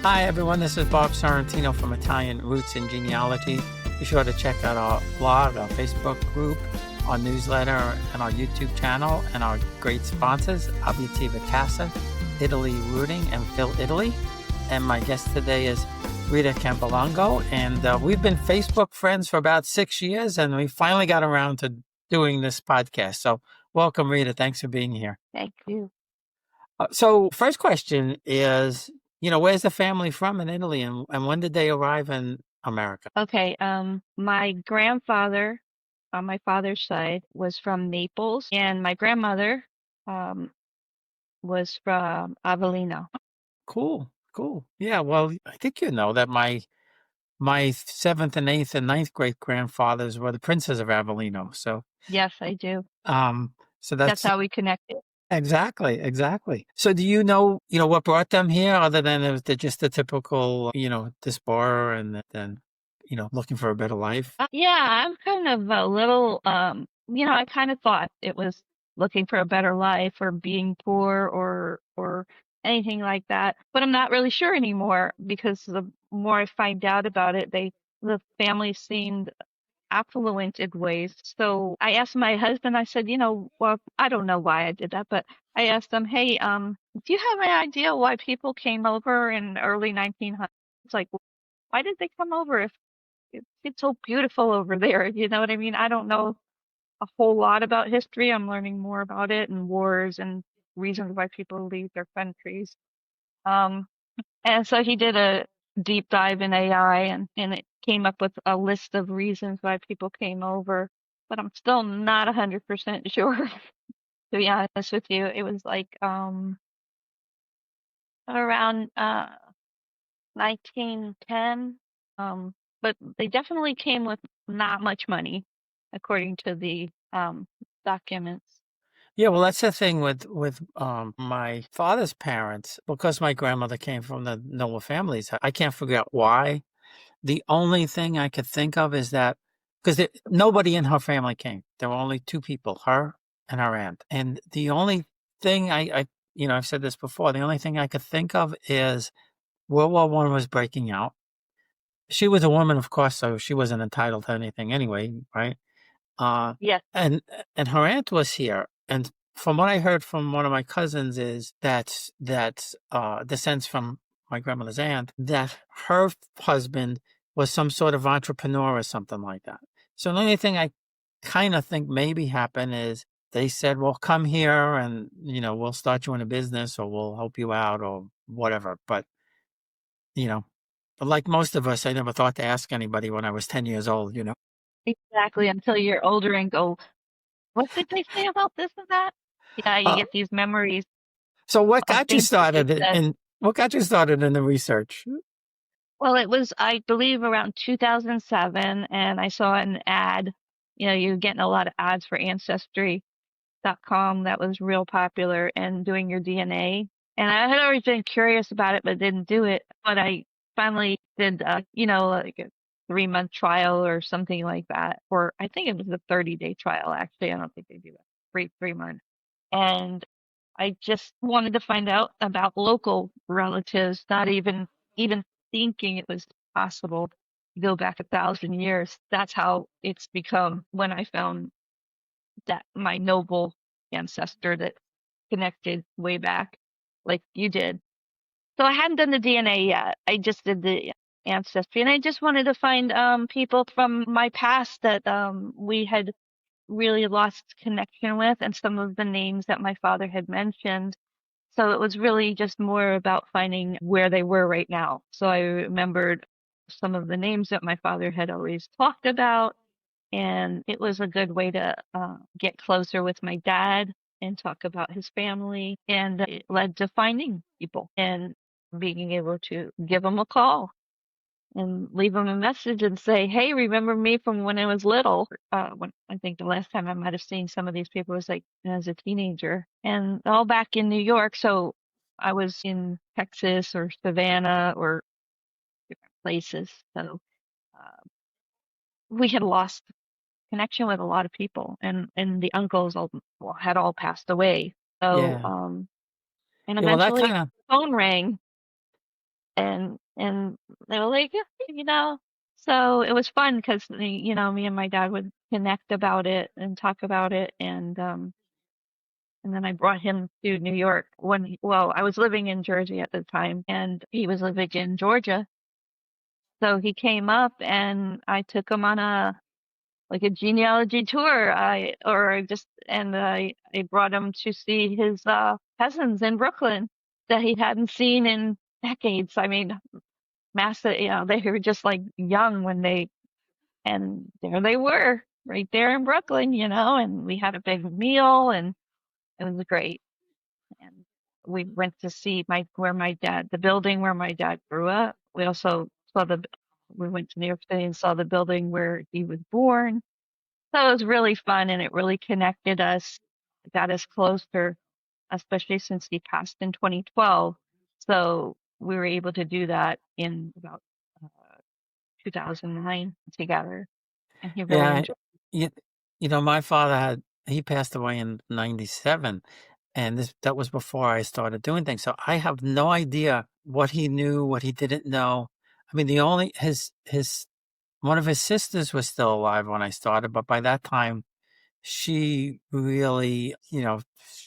Hi, everyone. This is Bob Sorrentino from Italian Roots and Genealogy. Be sure to check out our blog, our Facebook group, our newsletter, and our YouTube channel, and our great sponsors, Abitiva Casa, Italy Rooting, and Phil Italy. And my guest today is Rita Campolongo. And we've been Facebook friends for about 6 years, and we finally got around to doing this podcast. So welcome, Rita. Thanks for being here. Thank you. So first question is, where's the family from in Italy, and when did they arrive in America? Okay, my grandfather on my father's side was from Naples, and my grandmother um, was from Avellino. Cool, cool. Yeah, well, I think you know that my seventh and eighth and ninth great grandfathers were the princes of Avellino. So, Yes, I do. um, so That's that's how we connected. exactly. So, do what brought them here, other than it was just the typical, diaspora and then, looking for a better life? Yeah, I'm kind of a little, I kind of thought it was looking for a better life or being poor or anything like that, but I'm not really sure anymore because the more I find out about it, the family seemed affluent in ways. So I asked my husband, I said, well, I don't know why I did that, but I asked him, hey, do you have any idea why people came over in the early 1900s? Like, why did they come over if it's so beautiful over there? You know what I mean? I don't know a whole lot about history. I'm learning more about it and wars and reasons why people leave their countries. Um, and so he did a deep dive in AI and it came up with a list of reasons why people came over. But I'm still not 100% sure, to be honest with you. It was like around 1910. Um, but they definitely came with not much money, according to the documents. Yeah, well, that's the thing with my father's parents, because my grandmother came from the noble families. I can't figure out why. The only thing I could think of is that because nobody in her family came. There were only two people, her and her aunt. And the only thing I've said this before, the only thing I could think of is World War I was breaking out. She was a woman, of course, so she wasn't entitled to anything anyway, right? Uh, Yes, and and her aunt was here, and from what I heard from one of my cousins is that descends from my grandmother's aunt, that her husband was some sort of entrepreneur or something like that. So the only thing I kind of think maybe happened is they said, "Well, come here, and we'll start you in a business, or we'll help you out, or whatever." But you know, like most of us, I never thought to ask anybody when I was 10 years old. exactly. Until you're older and go, what did they say about this and that? Yeah, you Uh, get these memories So what of got you things that they started said. in what got you started in the research? Well, it was, I believe, around 2007, and I saw an ad. You're getting a lot of ads for Ancestry.com that was real popular and doing your DNA. And I had always been curious about it, but didn't do it. But I finally did, like a 3-month trial or something like that. Or I think it was a 30-day trial, actually. I don't think they do that. Three months. And I just wanted to find out about local relatives, not even thinking it was possible to go back 1,000 years. That's how it's become when I found that my noble ancestor that connected way back, like you did. So I hadn't done the DNA yet. I just did the ancestry, and I just wanted to find people from my past that we had really lost connection with, and some of the names that my father had mentioned. So it was really just more about finding where they were right now. So I remembered some of the names that my father had always talked about, and it was a good way to get closer with my dad and talk about his family. And it led to finding people and being able to give them a call and leave them a message and say, "Hey, remember me from when I was little?" When I think the last time I might have seen some of these people was like as a teenager, and all back in New York. So I was in Texas or Savannah or different places. So uh, we had lost connection with a lot of people, and the uncles had all passed away. So Yeah. and Yeah, well, that eventually kinda the phone rang. and they were like, "Yeah, you know." So it was fun because me and my dad would connect about it and talk about it, and then I brought him to New York well, I was living in Jersey at the time, and he was living in Georgia. So he came up, and I took him on a genealogy tour. I brought him to see his cousins in Brooklyn that he hadn't seen in decades. I mean, massive, they were just like young and there they were right there in Brooklyn, and we had a big meal and it was great. And we went to see the building where my dad grew up. We also we went to New York City and saw the building where he was born. So it was really fun and it really connected us, got us closer, especially since he passed in 2012. So we were able to do that in about uh, 2009 together, and he really Yeah, enjoyed. you, my father he passed away in '97, and that was before I started doing things. So I have no idea what he knew, what he didn't know. I mean, the only his one of his sisters was still alive when I started, but by that time she really,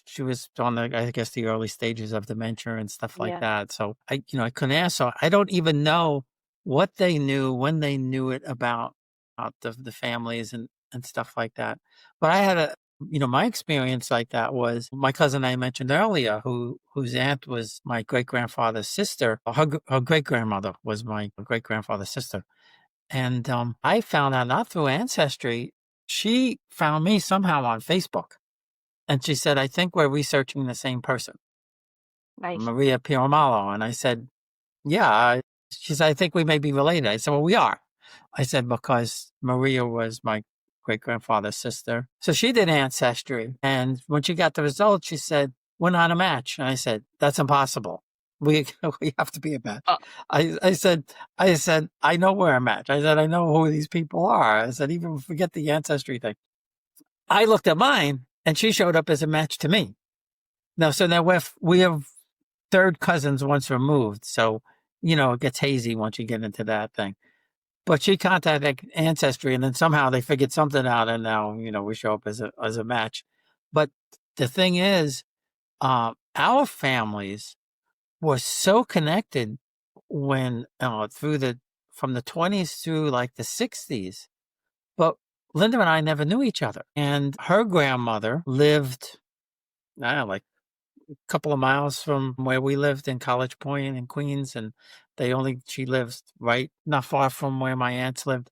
she was on I guess, the early stages of dementia and stuff like Yeah, that. So I couldn't ask. So I don't even know what they knew when they knew it about the families and stuff like that. But I had my experience like that was my cousin I mentioned earlier, whose aunt was my great grandfather's sister. Her great grandmother was my great grandfather's sister. And, I found out not through Ancestry, she found me somehow on Facebook, and she said, "I think we're researching the same person, nice. Maria Piramalo." And I said, "Yeah." She said, "I think we may be related." I said, "Well, we are." I said, "Because Maria was my great-grandfather's sister." So she did Ancestry, and when she got the results, she said, "We're not a match." And I said, "That's impossible. We we have to be a match." Oh, I said, "I know we're a match." I said, "I know who these people are." I said, "Even forget the Ancestry thing." I looked at mine, and she showed up as a match to me. So now we have third cousins once removed, so, it gets hazy once you get into that thing. But she contacted Ancestry, and then somehow they figured something out, and now, we show up as a match. But the thing is, our families were so connected when through the from the 20s through like the 60s. But Linda and I never knew each other, and her grandmother lived, I don't know, like couple of miles from where we lived in College Point in Queens, and she lives right not far from where my aunts lived.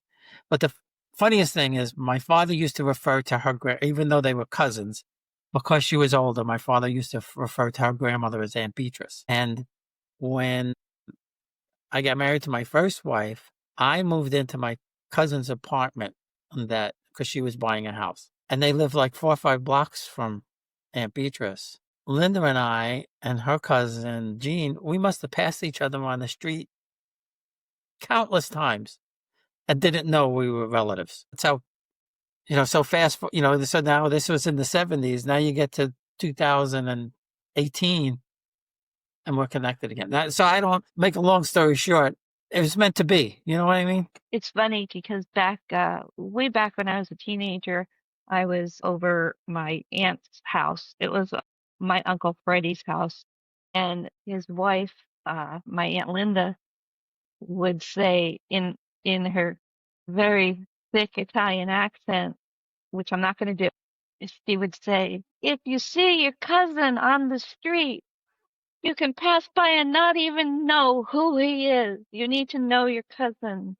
But the funniest thing is my father used to refer to even though they were cousins, because she was older, my father used to refer to her grandmother as Aunt Beatrice. And when I got married to my first wife, I moved into my cousin's apartment that because she was buying a house. And they lived like 4 or 5 blocks from Aunt Beatrice. Linda and I and her cousin Jean, we must have passed each other on the street countless times and didn't know we were relatives. So, so so now this was in the 70s. Now you get to 2018 and we're connected again. So I don't make a long story short. It was meant to be. You know what I mean? it's funny because way back when I was a teenager, I was over my aunt's house. It was my Uncle Freddie's house, and his wife, my Aunt Linda, would say in her very thick Italian accent, which I'm not going to do, she would say, "If you see your cousin on the street, you can pass by and not even know who he is. You need to know your cousin."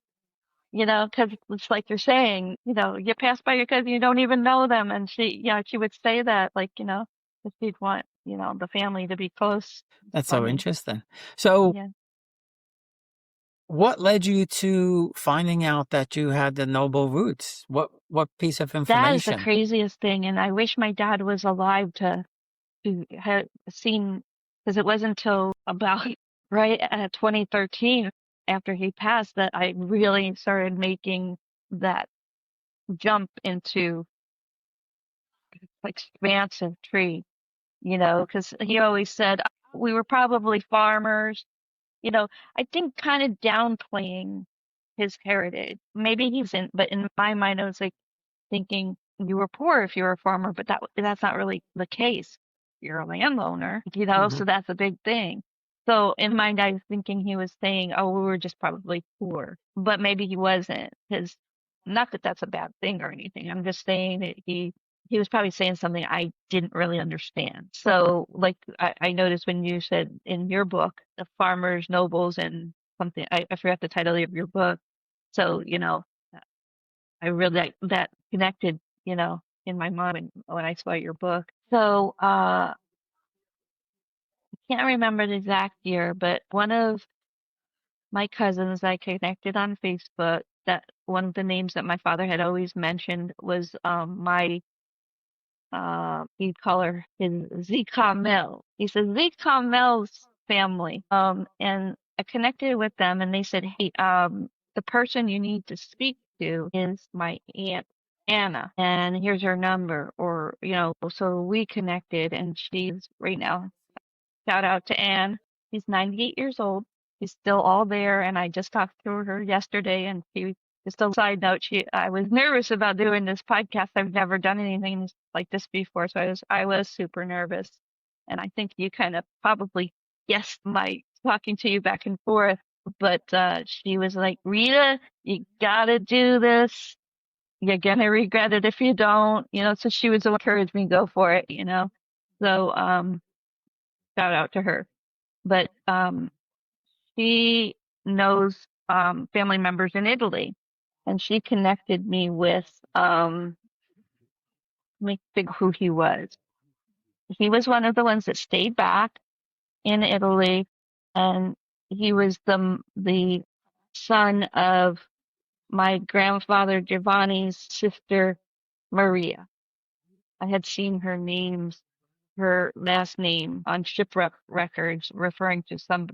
Because it's like you're saying, you pass by your cousin, you don't even know them. And she would say that, like, if she'd want, the family to be close. It's That's so funny. interesting. So, Yeah. what led you to finding out that you had the noble roots? What piece of That is the information? craziest thing. And I wish my dad was alive to have seen, because it wasn't until about right at 2013 after he passed that I really started making that jump into expansive tree, because he always said we were probably farmers, I think kind of downplaying his heritage. Maybe he's in, but in my mind, I was like thinking you were poor if you were a farmer, but that's not really the case. You're a landowner, so Hmm. that's a big thing. So in my mind, I was thinking he was saying, "Oh, we were just probably poor," but maybe he wasn't. Because not that that's a bad thing or anything. I'm just saying that he was probably saying something I didn't really understand. So, like I noticed when you said in your book, the farmers, nobles, and something, I forgot the title of your book. So, I really that connected, in my mind when I saw your book. So, I can't remember the exact year, but one of my cousins I connected on Facebook, that one of the names that my father had always mentioned was my he'd call her his Zika Mel. He said Zika Mel's family. And I connected with them and they said, hey, the person you need to speak to is my aunt Anna, and here's her number. Or, so we connected and she's right now. Shout out to Anne. She's 98 years old. She's still all there, and I just talked to her yesterday, and just a side note, I was nervous about doing this podcast. I've never done anything like this before, so I was super nervous. And I think you kind of probably guessed my talking to you back and forth, but she was like, Rita, you gotta do this. You're gonna regret it if you don't, so she was encouraging me, go for it. So shout out to her. But she knows family members in Italy, and she connected me with let me think who he was. He was one of the ones that stayed back in Italy, and he was the son of my grandfather Giovanni's sister Maria. I had seen her last name on shipwreck records, referring to some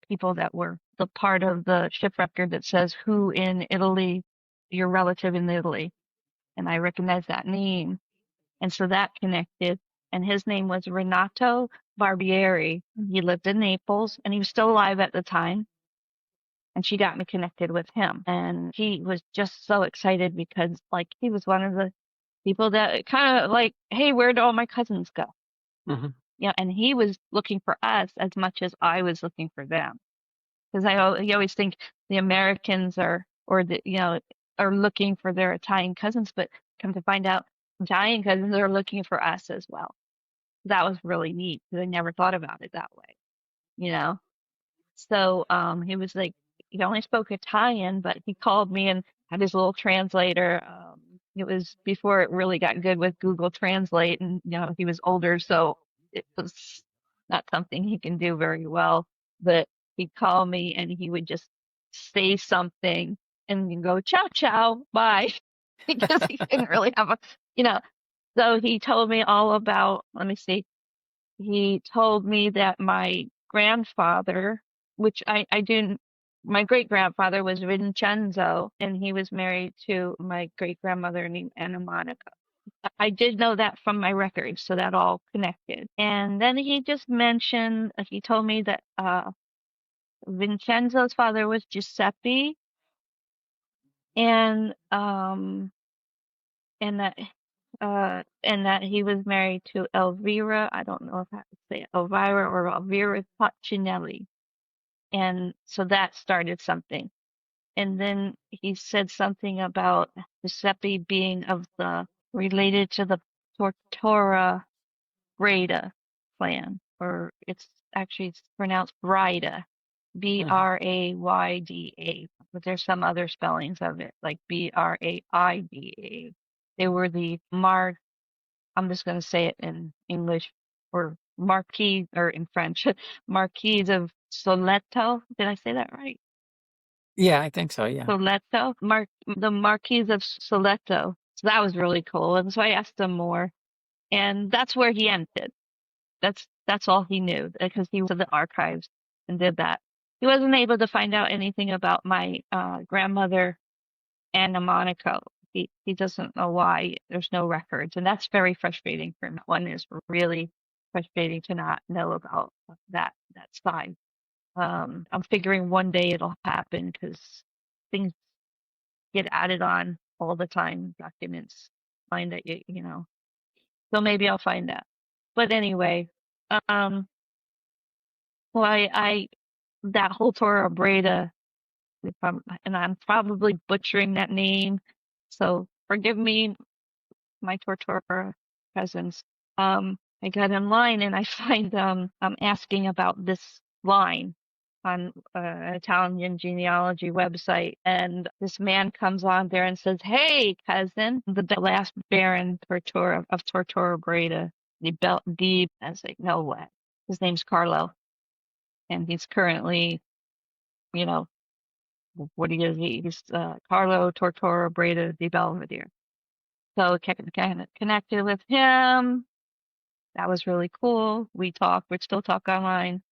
people that were the part of the ship record that says who in Italy, your relative in Italy. And I recognized that name. And so that connected. And his name was Renato Barbieri. He lived in Naples and he was still alive at the time. And she got me connected with him. And he was just so excited because, like, he was one of the people that kind of like, hey, where'd all my cousins go? Hmm. Yeah, and he was looking for us as much as I was looking for them. Because you always think the Americans are looking for their Italian cousins, but come to find out, Italian cousins are looking for us as well. That was really neat because I never thought about it that way, you know. So he was like, he only spoke Italian, but he called me and had his little translator. It was before it really got good with Google Translate, and he was older, so it was not something he can do very well. But he'd call me and he would just say something and you go, ciao, ciao, bye, because he couldn't really have you know. So he told me all about, let me see, he told me that my grandfather, which I didn't, my great grandfather was Vincenzo, and he was married to my great grandmother named Anna Monica. I did know that from my records, so that all connected. And then he just mentioned, he told me that Vincenzo's father was Giuseppe, and and that and that he was married to Elvira. I don't know if I would say Elvira or Elvira Facinelli. And so that started something. And then he said something about Giuseppe being related to the Tortora Breda clan, or it's pronounced Brida, Hmm. Brayda, but there's some other spellings of it, like Braida. They were the I'm just going to say it in English, or Marquis, or in French, Marquis of Soleto. Did I say that right? Yeah, I think so. Yeah. Soleto, the Marquis of Soleto. So that was really cool. And so I asked him more, and that's where he ended. That's all he knew because he went to the archives and did that. He wasn't able to find out anything about my grandmother Anna Monaco. He doesn't know why there's no records, and that's very frustrating for him. One is really frustrating to not know about that side. I'm figuring one day it'll happen because things get added on all the time, documents find that you know. So maybe I'll find that. But anyway, um, well, I that whole Torah Breda, if and I'm probably butchering that name, so forgive me, my Tortora cousins. I got in line and I find I'm asking about this line on an Italian genealogy website, and this man comes on there and says, "Hey, cousin, the last Baron Tortora of Tortora Breda, the." I was like, "No way." His name's Carlo, and he's currently, you know, what he is. He's Carlo Tortora Breda di Belvedere. So connected with him. That was really cool. We still talk online.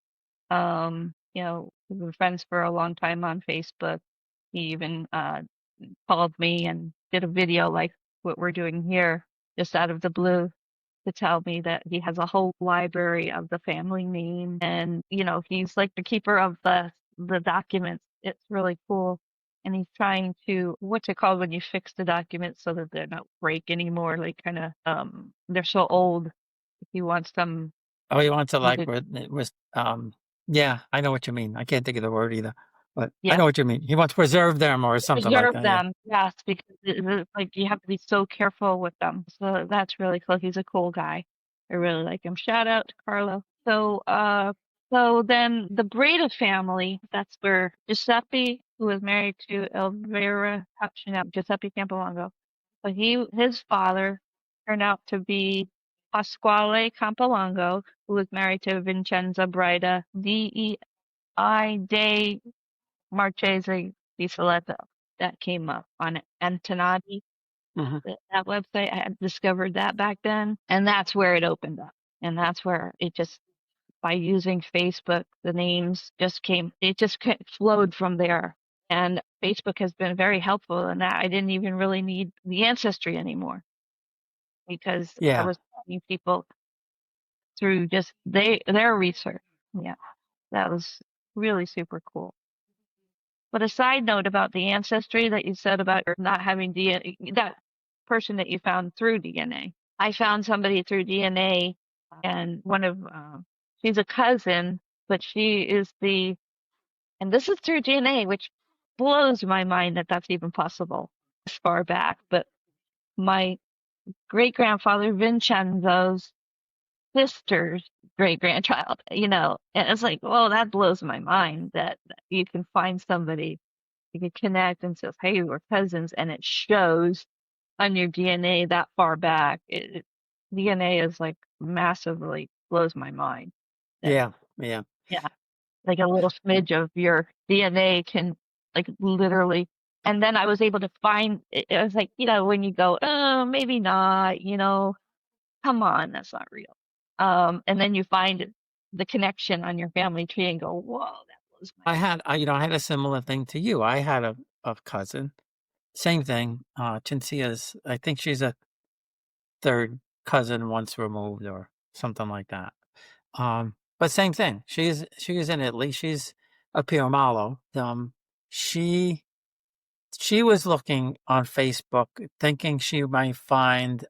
We've been friends for a long time on Facebook. He even called me and did a video like what we're doing here, just out of the blue, to tell me that he has a whole library of the family name, and he's like the keeper of the documents. It's really cool. And he's trying to, what's it called when you fix the documents so that they're not break anymore, like kind of they're so old. If he wants them, Oh, you want to you like could, yeah, I know what you mean. I can't think of the word either, but I yeah, know what you mean. He wants to preserve them or something like preserve that. Yeah. them. Yes, because like you have to be so careful with them. So that's really cool. He's a cool guy. I really like him. Shout out to Carlo. So then the Breda family, that's where Giuseppe, who was married to Elvira, Giuseppe Campolongo. So his father turned out to be Pasquale Campolongo, who was married to Vincenza Breda, DEI de Marchese di Spoleto. That came up on Antonati, Mhm. that website. I had discovered that back then, and that's where it opened up. And that's where it just, by using Facebook, the names just came, it just flowed from there. And Facebook has been very helpful in that. I didn't even really need the ancestry anymore because I Yeah. was finding people through just their research. Yeah, that was really super cool. But a side note about the ancestry that you said about not having DNA, that person that you found through DNA. I found somebody through DNA, and she's a cousin, but she is and this is through DNA, which blows my mind that that's even possible this far back. But my great grandfather Vincenzo's sister's great grandchild, and it's like, well, that blows my mind that you can find somebody you can connect and says, hey, we're cousins, and it shows on your DNA that far back. DNA is like massively blows my mind. That Yeah. Yeah. yeah, like a little smidge of your DNA can like literally. And then I was able to find it was like, when you go, oh, maybe not, come on, that's not real. And then you find the connection on your family tree and go, whoa, that blows my mind. I had a similar thing to you. I had a cousin, same thing. Chinzia's, I think she's a third cousin once removed or something like that. But same thing. She's in Italy. She's a Piomalo. She she was looking on Facebook, thinking she might find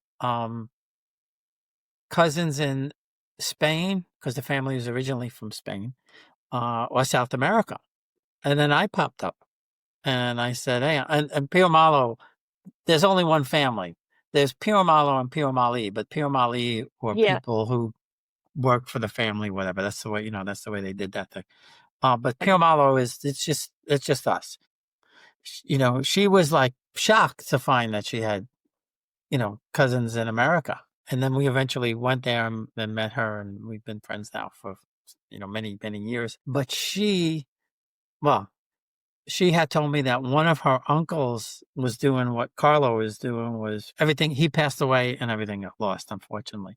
cousins in Spain because the family is originally from Spain, or South America. And then I popped up and I said, "Hey," and Pio Malo, there's only one family. There's Pio Malo and Pio Mali, but Pio Mali were Yeah, people who worked for the family, whatever. That's the way, that's the way they did that thing. But Pio Malo it's just us. She was like shocked to find that she had, cousins in America. And then we eventually went there and met her, and we've been friends now for, many, many years. But well, she had told me that one of her uncles was doing what Carlo is doing, was everything. He passed away and everything got lost, unfortunately.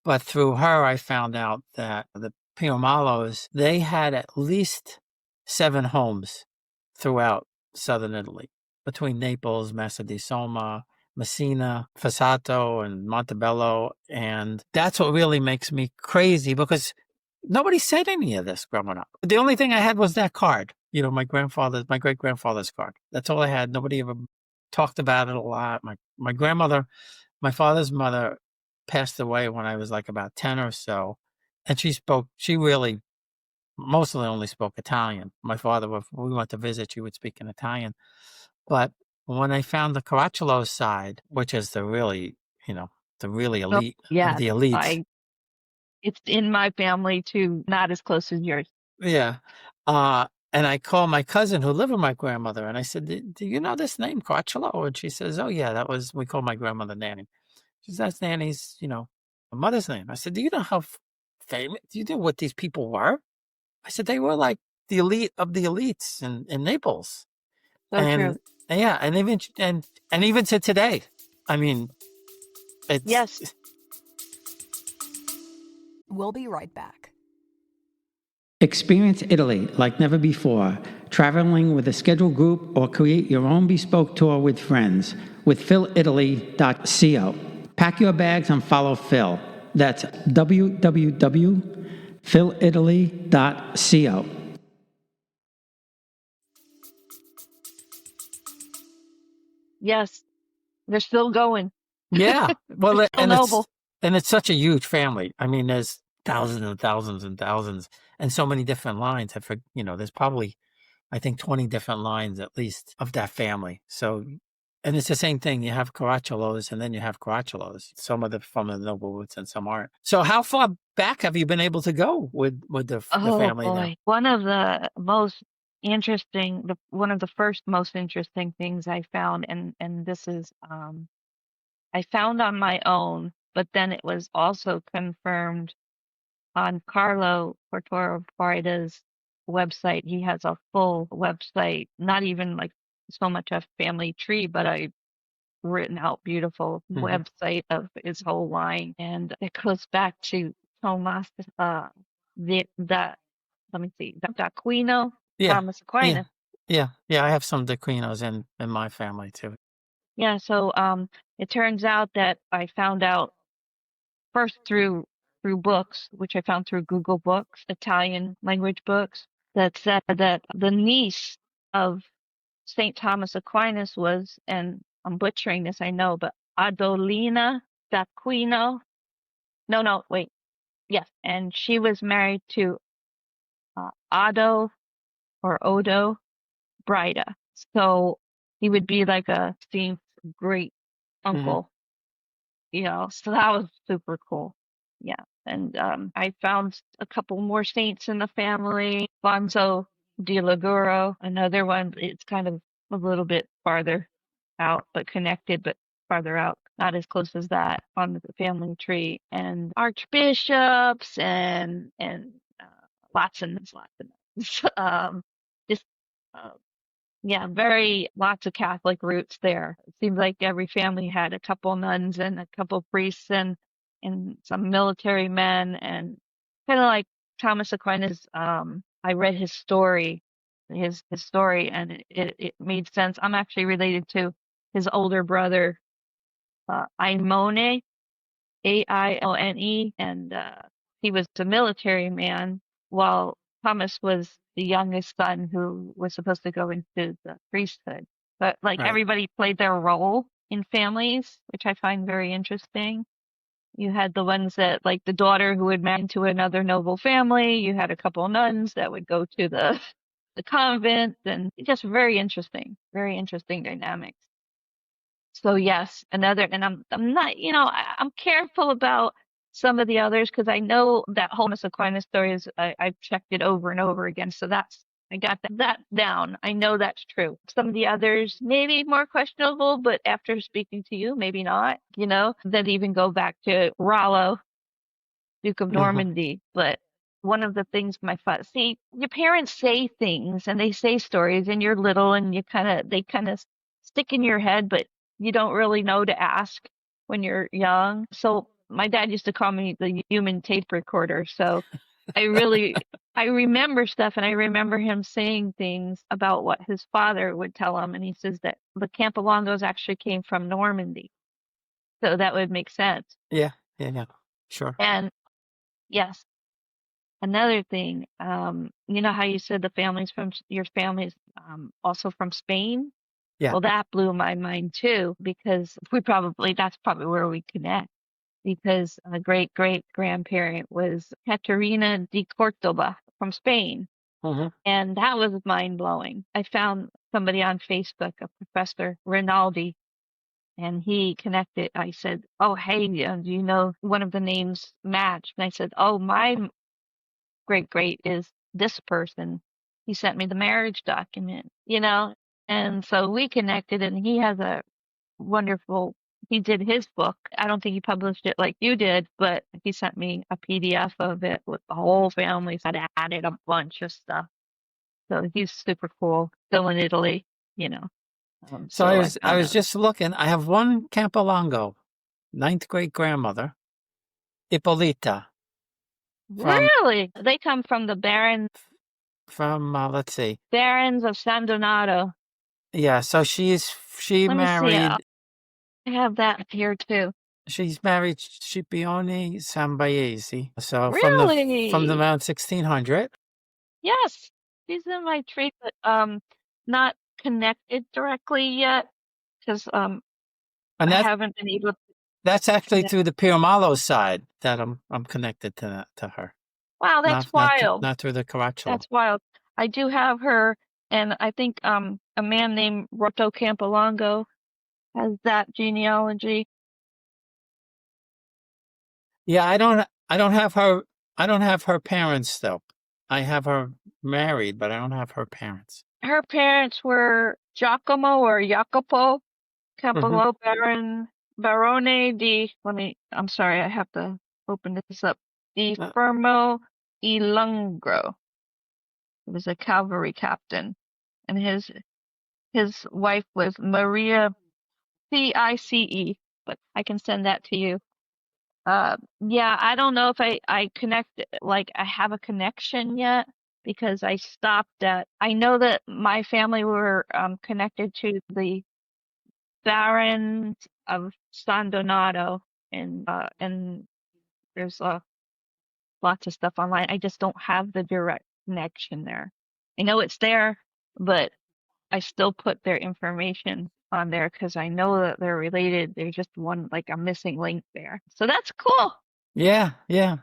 But through her, I found out that the Piomalos, they had at least 7 homes throughout southern Italy, between Naples, Massa di Soma, Messina, Fossato, and Montebello. And that's what really makes me crazy because nobody said any of this growing up. The only thing I had was that card. My great grandfather's card. That's all I had. Nobody ever talked about it a lot. My grandmother, my father's mother, passed away when I was like about 10 or so, and she really mostly only spoke Italian. My father, if we went to visit, she would speak in Italian. But when I found the Caracciolo side, which is the really Oh, elite of yes. the elites, I It's in my family too, not as close as yours. yeah. And I called my cousin who lived with my grandmother, and I said, Do you know this name, Caracciolo? And she says, oh, yeah, we called my grandmother Nanny. She says, that's Nanny's, her mother's name. I said, do you know how famous, do you know what these people were? I said, they were like the elite of the elites in Naples. So true. And yeah, and even to today, I mean, it's Yes. We'll be right back. experience Italy like never before, traveling with a scheduled group or create your own bespoke tour with friends with philitaly.co. Pack your bags and follow Phil. That's www.philitaly.co. Yes. They're still going. Yeah. Well, They're still noble. and it's such a huge family. I mean, there's thousands and thousands and thousands and so many different lines. There's probably, I think, 20 different lines at least of that family. So, and it's the same thing. You have Caracciolo's and then you have Caracciolo's. Some of the from the noble roots and some aren't. So how far back have you been able to go with the Oh family now? boy. One of the first most interesting things I found, and this is, I found on my own, but then it was also confirmed on Carlo Portoro Farida's website. He has a full website, not even like so much a family tree, but a written out beautiful Hmm. website of his whole line. And it goes back to Thomas, the let me see, D'Aquino, Yeah. Thomas Yeah. Aquinas. Yeah. I have some Dequinos in my family too. Yeah, so it turns out that I found out first through books, which I found through Google Books, Italian language books, that said that the niece of St. Thomas Aquinas was, and I'm butchering this, I know, but Adolina d'Aquino. No, no, wait. Yes, and she was married to Otto or Odo Brida. So he would be like a Steve's great Hmm. uncle, so that was super cool. Yeah. And I found a couple more saints in the family. Bonzo di Liguro, another one. It's kind of a little bit farther out, but connected, but farther out, not as close as that on the family tree. And archbishops and lots and lots and just uh, yeah, very lots of Catholic roots there. It seemed like every family had a couple nuns and a couple priests and some military men, and kind of like Thomas Aquinas. I read his story, and it made sense. I'm actually related to his older brother, Aimone, Aione, and he was a military man, while Thomas was the youngest son who was supposed to go into the priesthood. But like Right. everybody played their role in families, which I find very interesting. You had the ones that, like the daughter who would marry into another noble family. You had a couple nuns that would go to the convent, and just very interesting dynamics. So yes, another, and I'm not, I'm careful about some of the others because I know that whole Miss Aquinas story I've checked it over and over again. So I got that down. I know that's true. Some of the others maybe more questionable, but after speaking to you, maybe not, that even go back to Rollo, Duke of Hmm. Normandy. But one of the things see, your parents say things and they say stories and you're little and they kind of stick in your head, but you don't really know to ask when you're young. So my dad used to call me the human tape recorder. So I really, I remember stuff, and I remember him saying things about what his father would tell him. And he says that the Campolongos actually came from Normandy. So that would make sense. Yeah. Yeah. Yeah. Sure. And yes. another thing, you know how you said the families from your family's also from Spain? Yeah. Well, that blew my mind too, because that's probably where we connect, because a great great grandparent was Caterina de Cordoba from Spain. Hmm. And that was mind blowing. I found somebody on Facebook, a Professor Rinaldi, and he connected. I said, "Oh, hey, do you know one of the names match?" And I said, "Oh, my great great is this person." He sent me the marriage document, and so we connected. And he has a wonderful. He did his book. I don't think he published it like you did, but he sent me a PDF of it with the whole family. So I added a bunch of stuff. So he's super cool. Still in Italy, you know. So I So I was I found was out. just looking. I have one Campolongo, ninth great grandmother, Ippolita from Really? They come from the let's see. barons of San Donato. Yeah, so she Let me see. I married have that here too. she's married Scipione Sambaesi. So from the Really? around 1600. Yes. She's in my tree, but not connected directly yet because And I haven't been able to that's actually connect. through the Pirmalo side that I'm connected to her. Wow, that's wild. Not through the Caracciolo. That's wild. I do have her, and I think a man named Roto Campolongo has that genealogy. Yeah, I don't have her parents though. I have her married, but I don't have her parents. Her parents were Giacomo or Jacopo Hmm. Campolo Barone I'm sorry, I have to open this up. Di Uh, Fermo e Lungro. He was a cavalry captain, and his wife was Maria Cice, but I can send that to you. Yeah, I don't know if I connect, like I have a connection yet, because I stopped at. I know that my family were connected to the barons of San Donato, and there's lots of stuff online. I just don't have the direct connection there. I know it's there, but I still put their information on there because I know that they're related. They're just one, like a missing link there. So that's cool. yeah, yeah.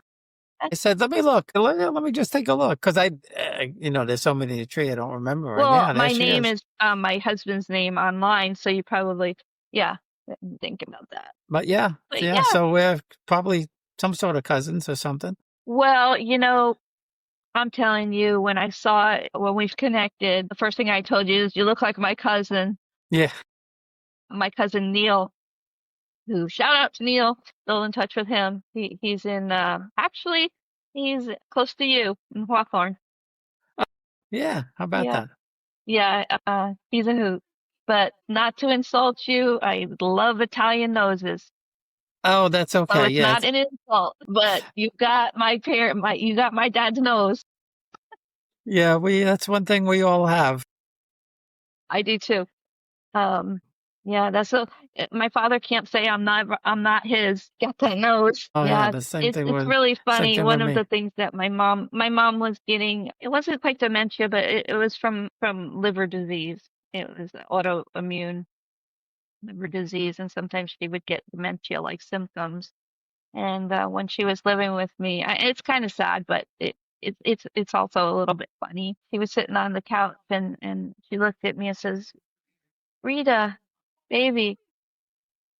I That's, said, let me look. Let me just take a look because there's so many in the tree I don't remember. And well, yeah, there my she name is. is my husband's name online, so you probably, yeah, didn't think about that. But yeah, But yeah. yeah, So we're probably some sort of cousins or something. well, I'm telling you, when we've connected, the first thing I told you is you look like Yeah. my cousin Neil, who shout out to Neil, still in touch with him. He's in, actually, he's close to you in Hawthorne. Yeah. How about Yeah, that? yeah, he's a hoot. But not to insult you, I love Italian noses. Oh, that's So okay. it's Yeah. not an insult, but you got my dad's nose. Yeah. That's one thing we all have. I do too. Um, yeah, my father can't say I'm not his. Got that nose. Oh yeah. Yeah, The it's really same funny. thing with One of me. the things that my mom was getting, it wasn't quite dementia, but it was from liver disease. It was autoimmune liver disease, and sometimes she would get dementia-like symptoms. And when she was living with me, it's kind of sad, but it's also a little bit funny. She was sitting on the couch, and she looked at me and says, "Rita, baby,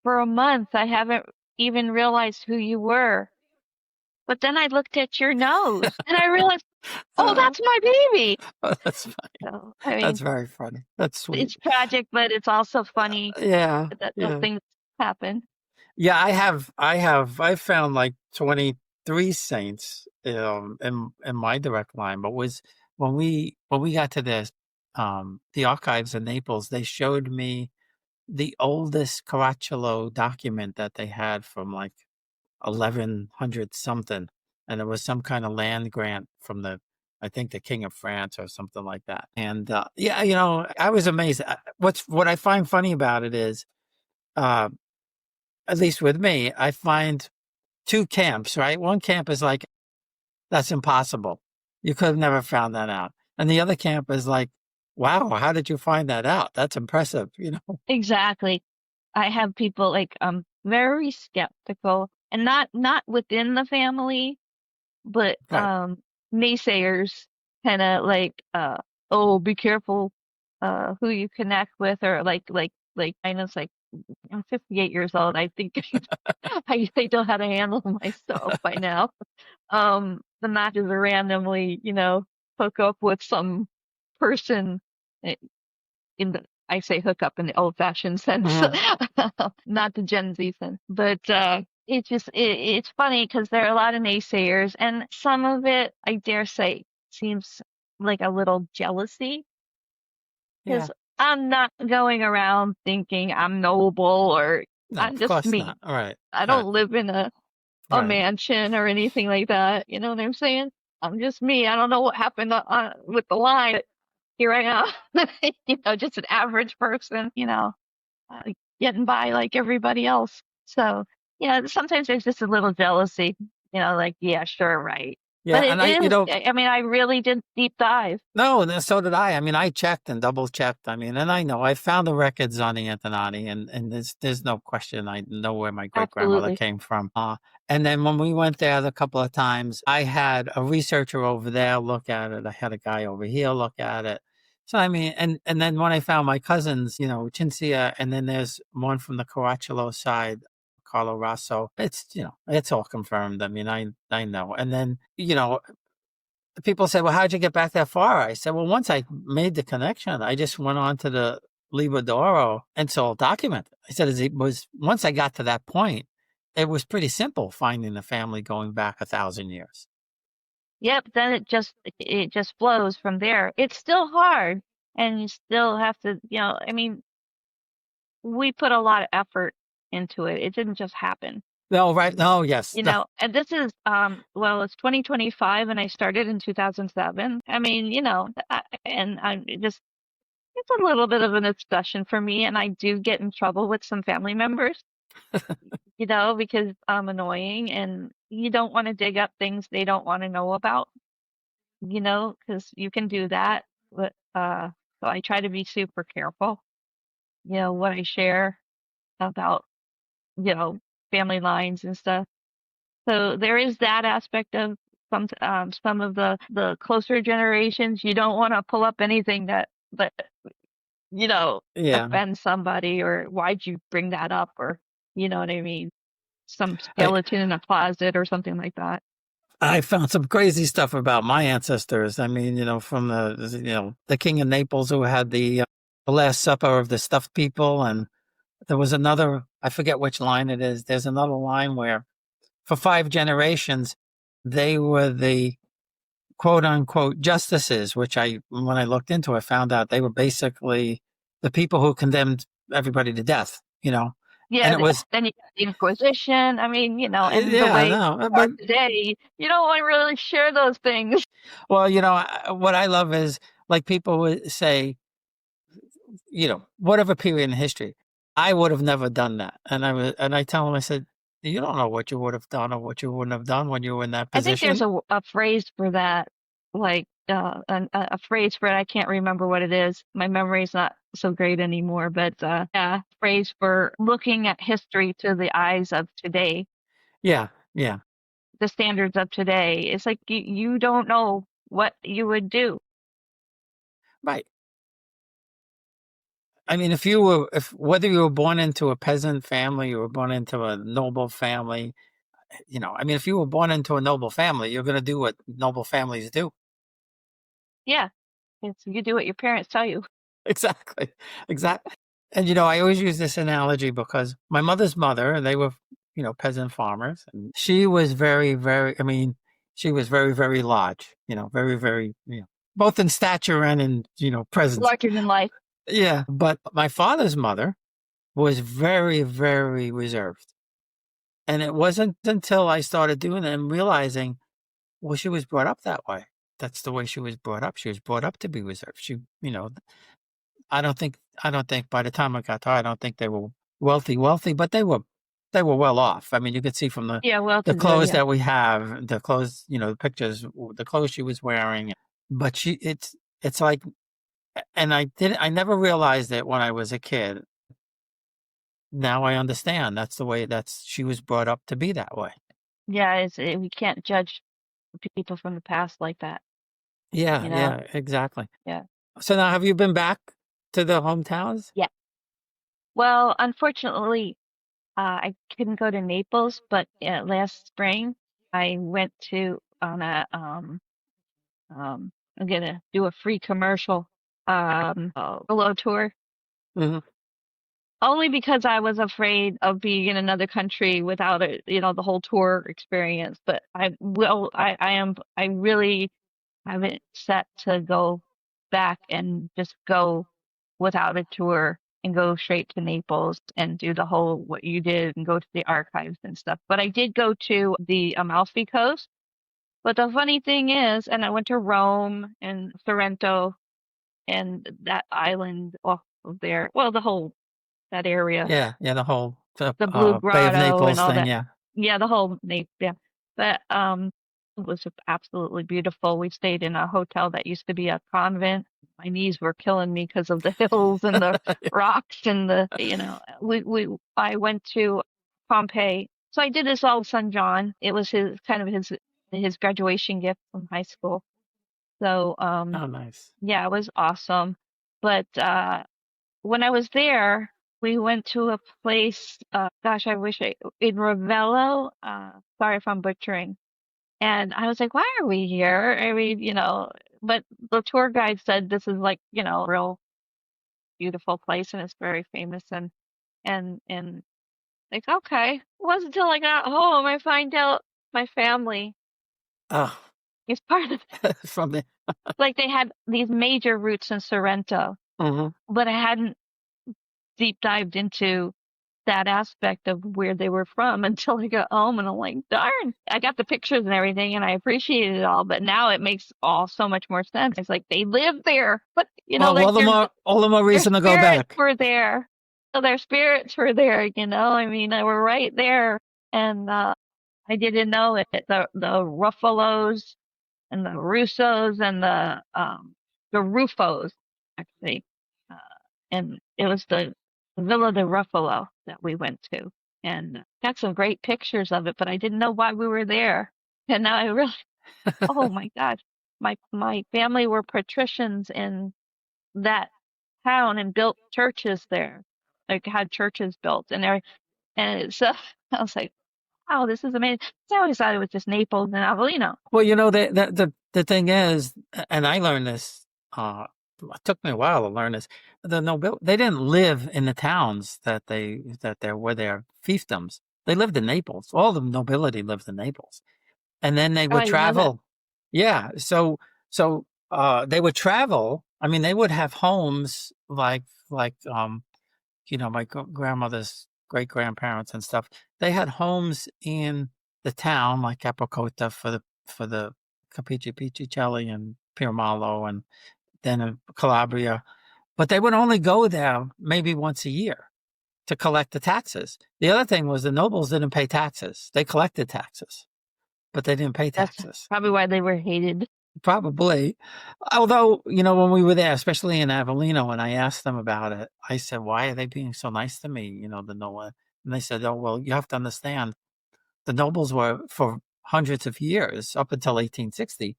for a month I haven't even realized who you were. But then I looked at your nose and I realized, oh, Oh, that's my baby." that's funny. So, I That's mean, very funny. That's sweet. it's tragic, but it's also funny Yeah. that those Yeah. things happen. Yeah. I found like 23 saints in my direct line, but was when we got to the archives in Naples, they showed me the oldest Caracciolo document that they had from like 1100 something, and it was some kind of land grant from I think the King of France or something like that. And yeah, I was amazed. What I find funny about it is, uh, at least with me, I find two camps. Right, one camp is like That's impossible. You could have never found that out. And the other camp is like, wow, how did you find that out? That's impressive, you know? Exactly. I have people like very skeptical, and not within the family, but Right. naysayers, kind of like oh, be careful who you connect with, or like I know it's like I'm 58 years old. I think I know how to handle myself by now. The not just randomly, hook up with some person, eh, in the I say hook up in the old fashioned sense, Mhm. not the Gen Z sense. But it's funny because there are a lot of naysayers, and some of it, I dare say, seems like a little jealousy, Yeah. because I'm not going around thinking I'm noble, or No, I'm of just course me. not. All right. I Right. don't live in a Right. mansion or anything like that. You know what I'm saying? I'm just me. I don't know what happened with the line. Here I am, just an average person, getting by like everybody else. So, sometimes there's just a little jealousy, like, yeah, sure, right. But Yeah. And it is, I mean, I really did deep dive. no, and so did I. I mean, I checked and double checked. I mean, and I know I found the records on the Antonati, and there's no question. I know where my great grandmother Absolutely. came from. And then when we went there a couple of times, I had a researcher over there look at it. I had a guy over here look at it. So I mean, and then when I found my cousins, Chincia, and then there's one from the Caracciolo side, Carlo Rosso. It's all confirmed. I mean, I know. And then people say, "Well, how'd you get back that far?" I said, "Well, once I made the connection, I just went on to the Libradoro, and it's all documented." I said, "It was once I got to that point, it was pretty simple finding the family going back 1,000 years." Yep. Then it just flows from there. It's still hard, and you still have to, I mean, we put a lot of effort into it. It didn't just happen. No, right? No, yes, no, And this is well, it's 2025, and I started in 2007. I mean, and I'm just it's a little bit of an obsession for me, and I do get in trouble with some family members, because I'm annoying, and you don't want to dig up things they don't want to know about, because you can do that. But so I try to be super careful, what I share about, you know, family lines and stuff. So there is that aspect of some of the closer generations. You don't want to pull up anything that yeah. offends somebody, or why'd you bring that up, or you know what I mean? Some I skeleton in a closet or something like that. I found some crazy stuff about my ancestors. I mean, from the king of Naples who had the Last Supper of the stuffed people, and there was another. I forget which line it is. There's another line where for 5 generations, they were the quote unquote justices, which when I looked into it, found out they were basically the people who condemned everybody to death. And Yeah, it was, then you got the Inquisition. I mean, and the yeah, way no, we are but, today, you don't want to really share those things. well, what I love is like people would say, whatever period in history, I would have never done that. And I tell them, I said, you don't know what you would have done or what you wouldn't have done when you were in that I think there's position. a phrase for that, like a phrase for it. I can't remember what it is. My memory's not so great anymore, but yeah, phrase for looking at history through the eyes of today, Yeah. Yeah. the standards of today. It's like you don't know what you would do. Right. I mean, if whether you were born into a peasant family, you were born into a noble family, I mean, if you were born into a noble family, you're going to do what noble families do. Yeah, it's you do what your parents tell you. Exactly. Exactly. And, I always use this analogy because my mother's mother, they were, peasant farmers. And she was very, very, I mean, she was very, very large, very, very, both in stature and in, presence. Larger than life. Yeah. But my father's mother was very, very reserved. And it wasn't until I started doing it and realizing, well, she was brought up that way. That's the way she was brought up. She was brought up to be reserved. I don't think by the time I got to her, I don't think they were wealthy, but they were they were well off. I mean, you could see from Yeah, well the to do, clothes yeah. that we have, the clothes, the pictures, the clothes she was wearing. But it's like, and I never realized it when I was a kid. Now I understand. That's the way she was brought up to be that way. Yeah, we can't judge people from the past like that, Yeah, you know? yeah, exactly. Yeah. So now have you been back to the hometowns? Yeah. Well, unfortunately, I couldn't go to Naples, but last spring I went to on I'm gonna do a free commercial solo tour. Hmm. Only because I was afraid of being in another country without the whole tour experience. But I really haven't set to go back and just go without a tour and go straight to Naples and do the whole what you did and go to the archives and stuff. But I did go to the Amalfi Coast. But the funny thing is, and I went to Rome and Sorrento and that island off of there. Well, the whole that area, Yeah, yeah, the whole the Blue Bay of Grotto and Naples all thing. that. Yeah. Yeah, the whole Nape, yeah. But it was absolutely beautiful. We stayed in a hotel that used to be a convent. My knees were killing me because of the hills and the rocks and I went to Pompeii. So I did this all with son John. It was his graduation gift from high school. So Oh, nice. yeah, it was awesome. But when I was there, we went to a place, gosh, in Ravello. Sorry if I'm butchering. And I was like, why are we here? I mean, but the tour guide said this is like, a real beautiful place and it's very famous and like, okay. It wasn't until I got home I find out my family Oh, is part of from the. like they had these major roots in Sorrento, Hmm. but I hadn't deep dived into that aspect of where they were from until I got home and I'm like, darn, I got the pictures and everything and I appreciated it all, but now it makes all so much more sense. It's like they lived there, but Well, like all the more their reason to go spirits back. were there. So their spirits were there, I mean, they were right there. And I didn't know it. The Ruffalos and the Russos and the Ruffos actually. Uh, and it was the Villa de Ruffalo that we went to, and got some great pictures of it. But I didn't know why we were there, and now I really, oh my God, my family were patricians in that town and built churches there, like had churches built, and it's I was like, wow, this is amazing. So I always thought it was just Naples and Avellino. Well, the thing is, and I learned this. It took me a while to learn this. The nobility, they didn't live in the towns that there were their fiefdoms. They lived in Naples. All the nobility lived in Naples, and then they Oh, would I didn't know that. travel. Yeah, so they would travel. I mean, they would have homes like my grandmother's great grandparents and stuff. They had homes in the town, like Capocota for the Capici Piccicelli and Pirmalo, and then in Calabria. But they would only go there maybe once a year to collect the taxes. The other thing was the nobles didn't pay taxes. They collected taxes, but they didn't pay That's taxes. probably why they were hated. Probably. Although, when we were there, especially in Avellino, and I asked them about it, I said, why are they being so nice to me? The Nola. And they said, oh, well, you have to understand the nobles were for hundreds of years, up until 1860,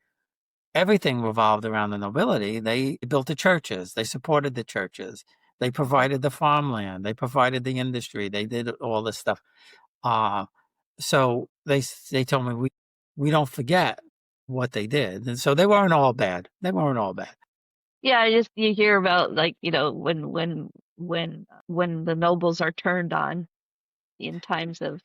everything revolved around the nobility. They built the churches, they supported the churches, they provided the farmland, they provided the industry, they did all this stuff. Uh, so they told me we don't forget what they did, and so they weren't all bad. They weren't all bad. Yeah, you hear about like, when the nobles are turned on in times of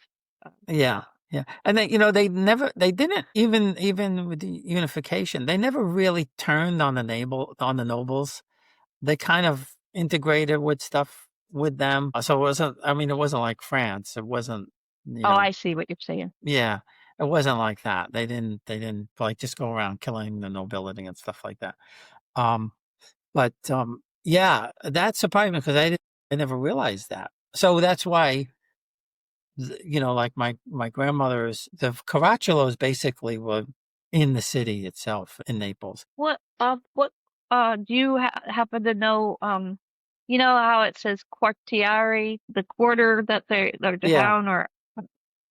uh, Yeah, yeah, and they didn't even with the unification, they never really turned on the nobles. They kind of integrated with stuff with them. So it wasn't. I mean, it wasn't like France. It wasn't. oh, I see what you're saying. Yeah, it wasn't like that. They didn't like just go around killing the nobility and stuff like that. Um, but yeah, that surprised me because I never realized that. So that's why like my grandmother's, the Caracciolos basically were in the city itself in Naples. What do you happen to know? You know how it says quartiere, the quarter that their Yeah. town, or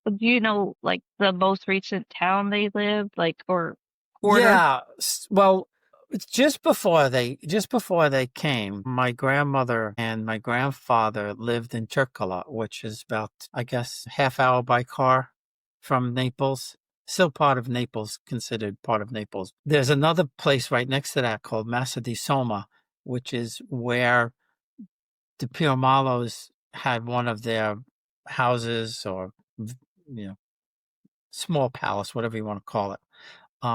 do you know like the most recent town they lived, like, or quarter? Yeah. Well, it's just before they came, my grandmother and my grandfather lived in Turcola, which is about, I guess, half hour by car from Naples. Still part of Naples, considered part of Naples. There's another place right next to that called Massa di Soma, which is where the Piromalos had one of their houses, or you know, small palace, whatever you want to call it.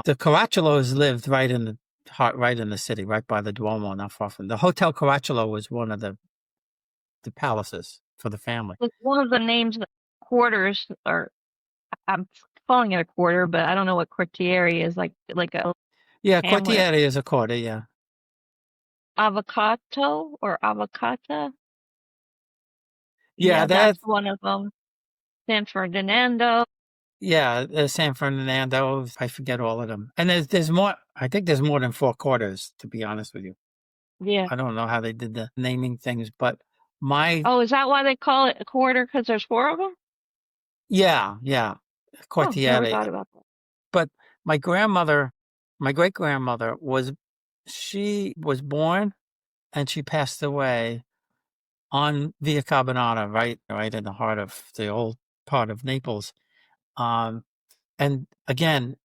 The Caracciolo lived right in the heart, right in the city, right by the Duomo, not far from the Hotel Caracciolo was one of the palaces for the family. Like one of the names, quarters, or I'm calling it a quarter, but I don't know what quartiere is, like a Yeah, hamlet. Quartiere is a quarter. Yeah, Avocado or avocata? yeah, Yeah, that's that, one of them. San Ferdinando. yeah, San Fernando. I forget all of them, and there's more. I think there's more than four quarters. To be honest with you, Yeah. I don't know how they did the naming things, but my Oh, is that why they call it a quarter? Because there's four of them? yeah, Oh, never Quartiere. thought about that. But my grandmother, my great grandmother she was born and she passed away on Via Carbonata, right in the heart of the old part of Naples. Um, and again,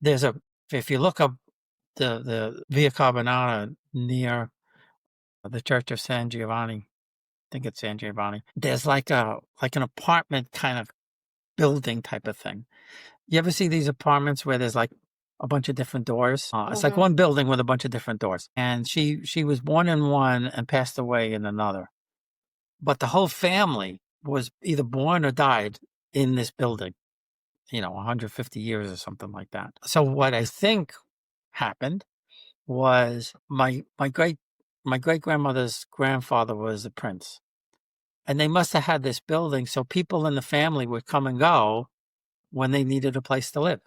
there's a if you look up the Via Carbonata near the Church of San Giovanni, I think it's San Giovanni. There's like an apartment kind of building type of thing. You ever see these apartments where there's like a bunch of different doors? It's like Hmm. one building with a bunch of different doors. And she was born in one and passed away in another. But the whole family was either born or died in this building, 150 years or something like that. So what I think happened was my great grandmother's grandfather was a prince. And they must have had this building so people in the family would come and go when they needed a place to live.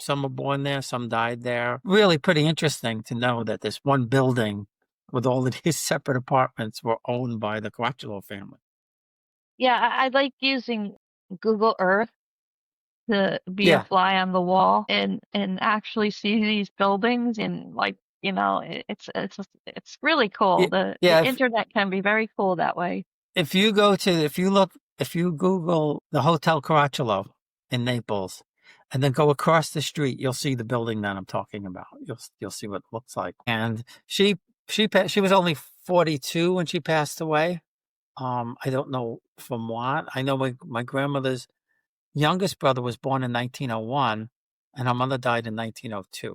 Some were born there, some died there. Really pretty interesting to know that this one building with all of these separate apartments were owned by the Quattro family. Yeah, I like using Google Earth to be a Yeah. fly on the wall and actually see these buildings, and like, it's really cool. Yeah. The Yeah. If, internet can be very cool that way. if you go to, if you Google the Hotel Caracciolo in Naples and then go across the street, you'll see the building that I'm talking about. You'll see what it looks like. And she was only 42 when she passed away. I don't know from what. I know my grandmother's youngest brother was born in 1901 and her mother died in 1902.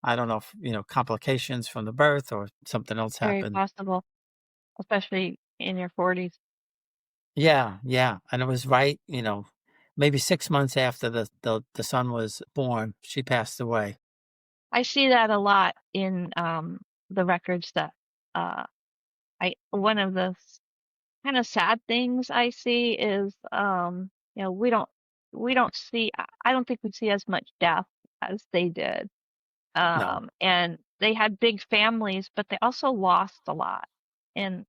I don't know if, complications from the birth or something else Very happened. possible, especially in your 40s. Yeah, yeah. And it was right, maybe 6 months after the son was born, she passed away. I see that a lot in the records that uh I one of the kind of sad things I see is we don't see, I don't think we see as much death as they did. No. And they had big families, but they also lost a lot. And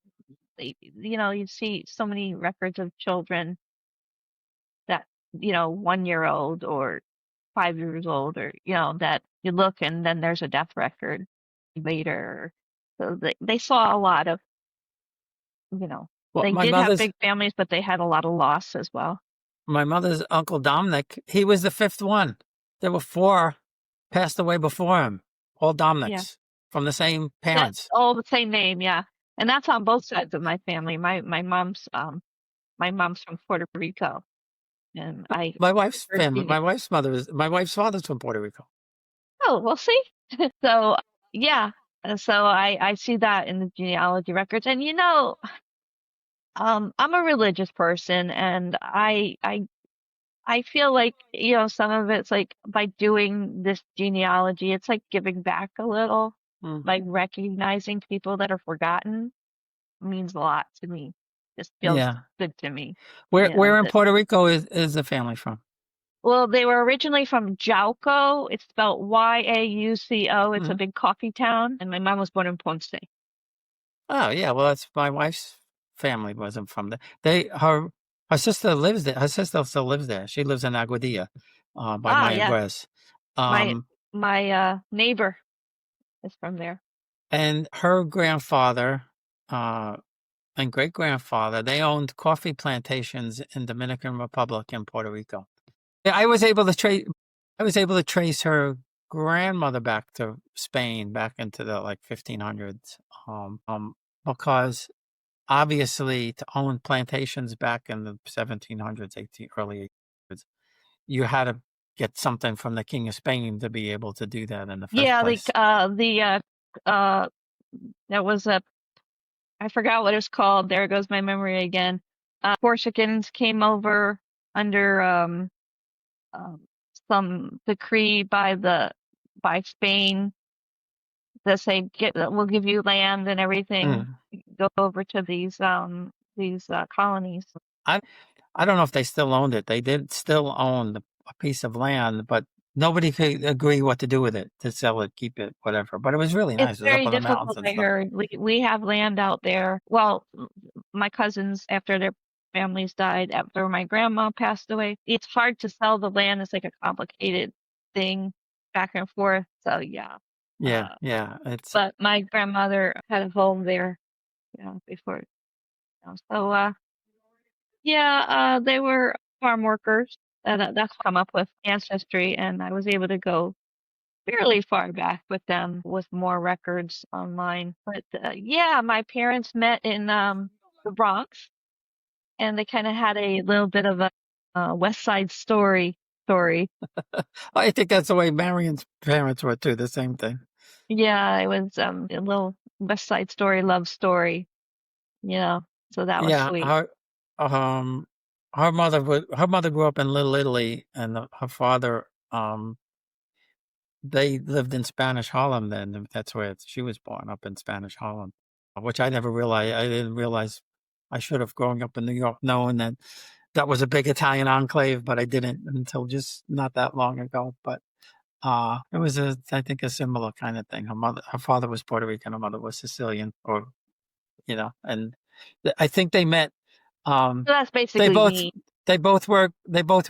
you see so many records of children that, 1 year old or 5 years old, or that you look and then there's a death record later. So they saw a lot of, you know, Well, they did have big families, but they had a lot of loss as well. my mother's uncle Dominic, he was the fifth one. There were four passed away before him, all Yeah. Dominics from the same That's parents. all the same name, yeah. And that's on both sides of my family. My mom's from Puerto Rico, and I My wife's heard family, she. my wife's father's from Puerto Rico. Oh, we'll see. So yeah, so I see that in the genealogy records, and I'm a religious person, and I feel like, some of it's like by doing this genealogy, it's like giving back a little, Mm. like recognizing people that are forgotten means a lot to me. just feels Yeah. good to me. Where in Puerto Rico is the family from? Well, they were originally from Jauco. It's spelled Yauco. It's a Hmm. big coffee town, and my mom was born in Ponce. Oh yeah, well that's my wife's family wasn't from there. Her sister lives there. Her sister still lives there. She lives in Aguadilla, by Ah, Maya yeah. Gres. My Um, my neighbor is from there. and her grandfather, uh, and great grandfather, they owned coffee plantations in Dominican Republic and Puerto Rico. Yeah, I was able to trace her grandmother back to Spain, back into the like 1500s, because obviously to own plantations back in the 1700s, early 1800s, you had to get something from the King of Spain to be able to do that in the first Yeah, place. uh there was a I forgot what it's called. There goes my memory again. Corsicans came over under um some decree by Spain that say we'll give you land and everything. Mm. Go over to these colonies. I I don't know if they still owned it. They did still own a piece of land, but nobody could agree what to do with it, to sell it, keep it, whatever. But it was really It's nice. It was up very on the mountains difficult, and I stuff. heard. We have land out there. Well, my cousins, after their families died, after my grandma passed away, it's hard to sell the land. It's like a complicated thing back and forth. So yeah. Yeah, Uh, yeah. It's but my grandmother had a home there, before. So yeah, they were farm workers. That's come up with Ancestry, and I was able to go fairly far back with them with more records online. But yeah, my parents met in the Bronx, and they kind of had a little bit of a West Side story. I think that's the way Marion's parents were too, the same thing. Yeah, it was a little West Side Story love story, you know. So that was Yeah, sweet. um her mother grew up in Little Italy, and her father, they lived in Spanish Harlem then. And that's where she was born, up in Spanish Harlem, which I never realized. I didn't realize. I should have, growing up in New York, knowing that that was a big Italian enclave, but I didn't until just not that long ago. But it was I think, a similar kind of thing. Her father was Puerto Rican, her mother was Sicilian, or and I think they met. So that's They basically both me. they both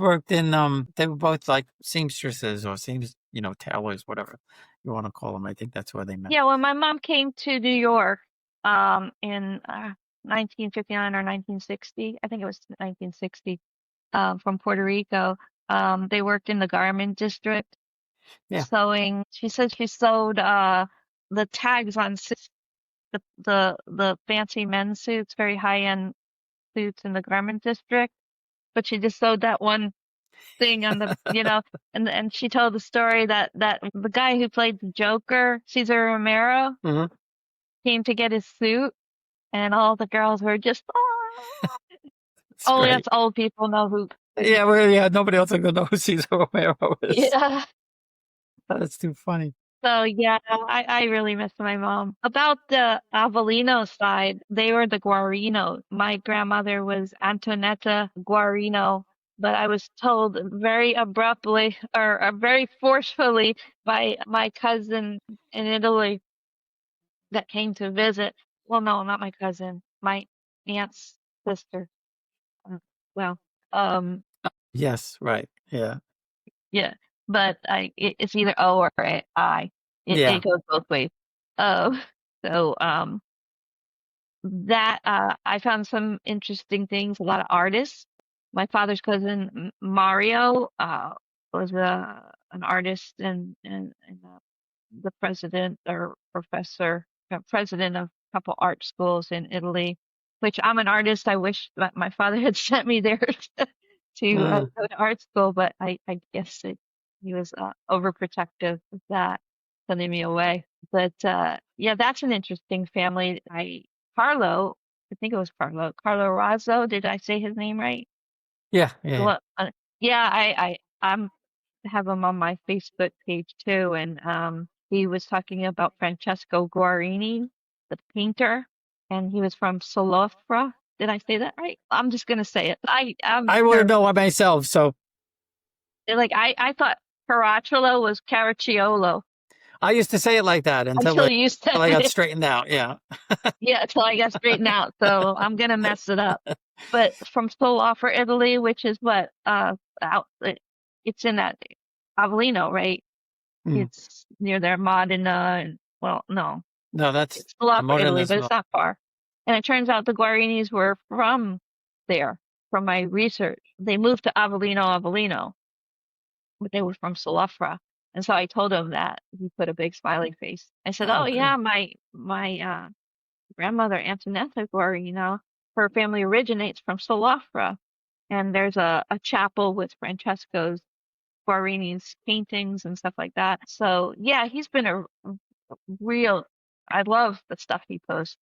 worked in they were both like seamstresses, or tailors, whatever you want to call them. I think that's where they met. Yeah, when my mom came to New York in 1959 or 1960, I think it was 1960, from Puerto Rico, they worked in the garment district Yeah. sewing. She said she sewed the tags on the fancy men's suits, very high-end suits in the garment district, but she just sewed that one thing on and she told the story that the guy who played the Joker, Cesar Romero, Hmm. came to get his suit, and all the girls were just, oh, It's only great. us old people know who. Yeah, well, yeah. Nobody else will know who Cesar Romero is. Yeah. That's too funny. So yeah, I really miss my mom. About the Avellino side, they were the Guarino. My grandmother was Antonetta Guarino, but I was told very abruptly or very forcefully by my cousin in Italy that came to visit. Well, no, not my cousin, my aunt's sister. Uh, well, um, Yes, right. Yeah, yeah, but it's either O or I. It yeah, goes both ways. Oh, so that I found some interesting things. A lot of artists. My father's cousin Mario was an artist and the president or professor, president of a couple art schools in Italy. Which I'm an artist. I wish that my father had sent me there to mm, go to art school, but I guess he was overprotective of that, sending me away. But yeah, that's an interesting family. Carlo, I think it was Carlo Razzo. Did I say his name right? yeah, yeah, yeah. Well, yeah, I'm have him on my Facebook page too, and he was talking about Francesco Guarini, the painter, and he was from Solofra. Did I say that right? I'm just gonna say it. I wouldn't know myself, so like I thought Caracciolo was Caracciolo I used to say it like that until you said I got it. straightened out. Yeah. Yeah, until I got straightened out. So I'm gonna mess it up. But from Solofra, Italy, which is what out it's in that Avellino, right? Mm. It's near their Modena, and well, no, No, that's it's Solofra, more than Italy, this. but it's not far. And it turns out the Guarinis were from there. From my research, they moved to Avellino, but they were from Solofra. And so I told him that. He put a big smiley face. I said, Oh, "Oh good. yeah, my grandmother Antonetta Guarino, her family originates from Solofra, and there's a chapel with Francesco's Guarini's paintings and stuff like that. So yeah, he's been a real. I love the stuff he posts,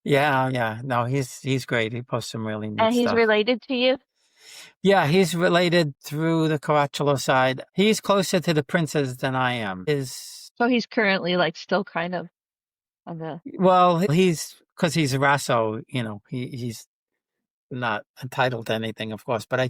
Yeah, yeah. No, he's great. He posts some really neat and he's stuff. related to you. Yeah, he's related through the Caracciolo side. He's closer to the princes than I am. So he's currently like still kind of on the. Well, because he's Rasso, he's not entitled to anything, of course. But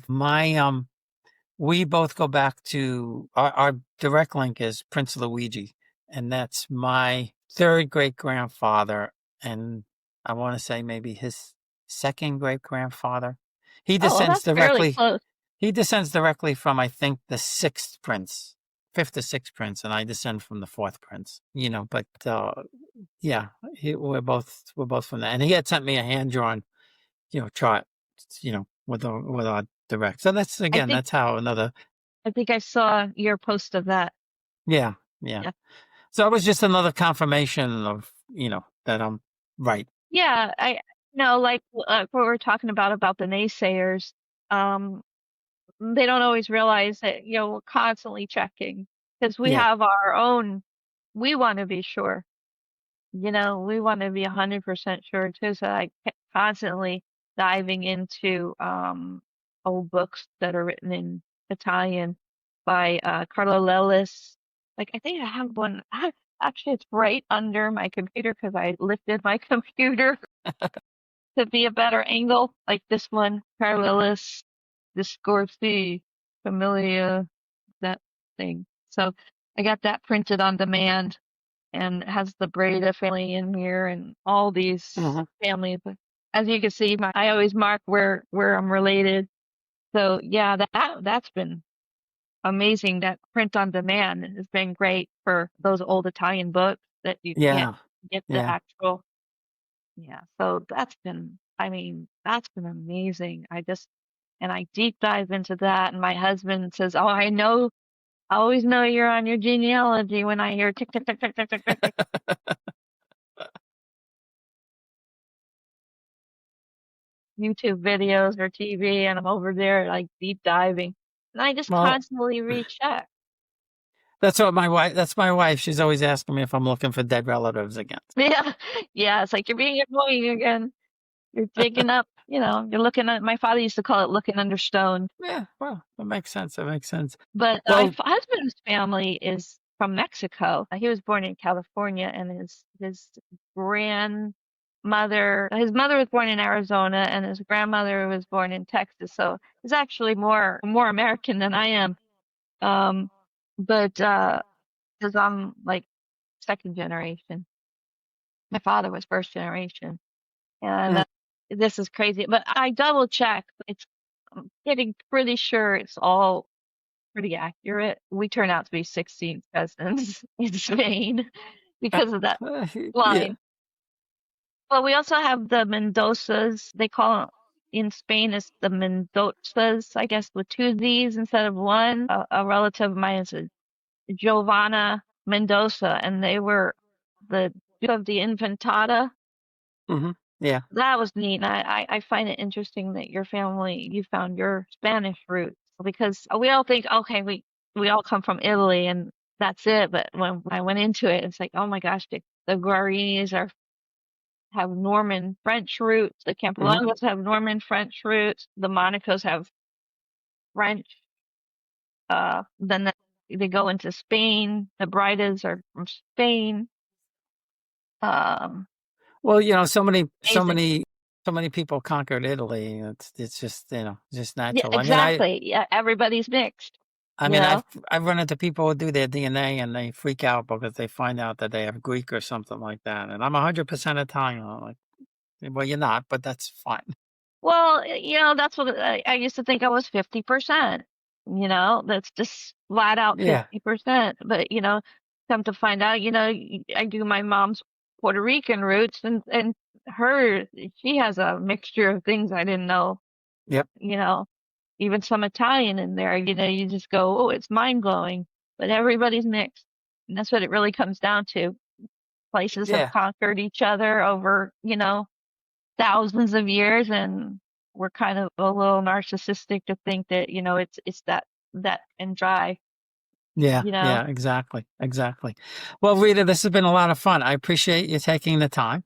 we both go back to our direct link is Prince Luigi, and that's my third great grandfather, and I want to say maybe his second great grandfather. He Oh, well, descends that's fairly directly. close. He descends directly from, I think, the sixth prince, fifth or sixth prince, and I descend from the fourth prince. But yeah, we're both from that, and he had sent me a hand drawn, chart, with our direct. So that's I think that's how another. I think I saw your post of that. Yeah, yeah. Yeah. So it was just another confirmation of that I'm right. Yeah, I know, like what we're talking about the naysayers. Um, they don't always realize that, we're constantly checking because we Yeah, have our own, we want to be sure, we want to be 100% sure too. So I kept constantly diving into old books that are written in Italian by Carlo Lelis. Like I think I have one. Actually, it's right under my computer because I lifted my computer to be a better angle. Like this one, Carlo Lelis, Discorsi, Familia, that thing. So I got that printed on demand and it has the Breda family in here and all these Mhm. families. But as you can see, I always mark where I'm related. So yeah, that's been amazing. That print on demand has been great for those old Italian books that you can't Yeah, get the yeah. actual. Yeah, so I mean, that's been amazing. And I deep dive into that, and my husband says, "Oh, I always know you're on your genealogy when I hear tick, tick, tick, tick, tick, tick, tick, tick." YouTube videos or TV, and I'm over there like deep diving, and I just Well, constantly recheck. that's what my wife. That's my wife. She's always asking me if I'm looking for dead relatives again. Yeah, yeah, it's like you're being annoying again. You're digging up, you're looking at. My father used to call it looking under stone. Yeah, well, that makes sense. That makes sense. But my Well, husband's family is from Mexico. He was born in California, and his his mother was born in Arizona, and his grandmother was born in Texas. So he's actually more American than I am. But because I'm like second generation, my father was first generation, and mm, this is crazy. But I double check. I'm getting pretty sure it's all pretty accurate. We turn out to be 16 cousins in Spain because of that yeah. line. But we also have the Mendozas. They call it in Spain it's the Mendozas, I guess, with two Z's instead of one. A relative of mine is a Giovanna Mendoza, and they were the Duke of the Infantata. Hmm. Yeah. That was neat. And I find it interesting that you found your Spanish roots because we all think, okay, we all come from Italy and that's it. But when I went into it, it's like, oh my gosh, the Guarinis have Norman French roots. The Hmm. Campolongos have Norman French roots. The Monacos have French. Then they go into Spain. The Bridas are from Spain. Um, Well, so Amazing. many so many people conquered Italy. It's just, just Yeah, natural. exactly. Yeah, everybody's mixed, I you mean, know? I've run into people who do their DNA and they freak out because they find out that they have Greek or something like that. And I'm 100% Italian. I'm like, well, you're not, but that's fine. Well, that's what I used to think I was 50%. That's just flat out Yeah. 50%. But, come to find out, I do my mom's Puerto Rican roots and she has a mixture of things I didn't know, Yep. you know, even some Italian in there, you just go, oh, it's mind blowing. But everybody's mixed. And that's what it really comes down to. Places have Yeah. conquered each other over, thousands of years, and we're kind of a little narcissistic to think that it's that and dry Yeah. you know Yeah. Exactly. Exactly. Well, Rita, this has been a lot of fun. I appreciate you taking the time.